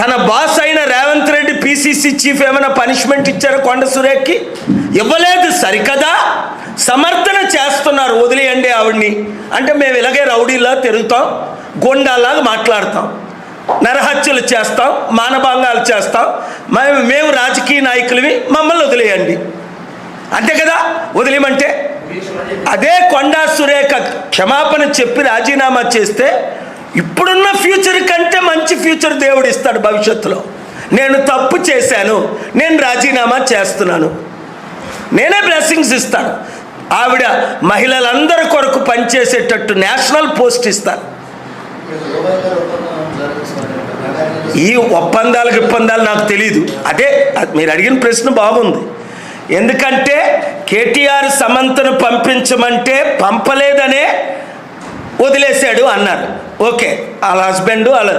తన బాస్ అయిన Revanth Reddy PCC chief ఏమైనా పనిష్మెంట్ ఇచ్చారు కొండ సురేఖ్కి? ఇవ్వలేదు. సరికదా సమర్థన చేస్తున్నారు, వదిలేయండి ఆవిడ్ని అంటే. మేము ఇలాగే రౌడీలా తిరుగుతాం, గొండాలాగా మాట్లాడతాం, నరహత్యలు చేస్తాం, మానభంగాలు చేస్తాం, మేము రాజకీయ నాయకులవి, మమ్మల్ని వదిలేయండి అంతే కదా. వదిలేయమంటే అదే కొండా సురేఖ క్షమాపణ చెప్పి రాజీనామా చేస్తే ఇప్పుడున్న ఫ్యూచర్ కంటే మంచి ఫ్యూచర్ దేవుడు ఇస్తాడు భవిష్యత్తులో. నేను తప్పు చేశాను, నేను రాజీనామా చేస్తున్నాను, నేనే బ్లెస్సింగ్స్ ఇస్తాను. ఆవిడ మహిళలందరి కొరకు పనిచేసేటట్టు నేషనల్ పోస్ట్ ఇస్తాను. ఈ ఒప్పందాలు నాకు తెలీదు. అదే మీరు అడిగిన ప్రశ్న బాగుంది. ఎందుకంటే కేటీఆర్ సమంతను పంపించమంటే పంపలేదనే వదిలేశాడు అన్నారు. ఓకే, వాళ్ళ హస్బెండ్ వాళ్ళ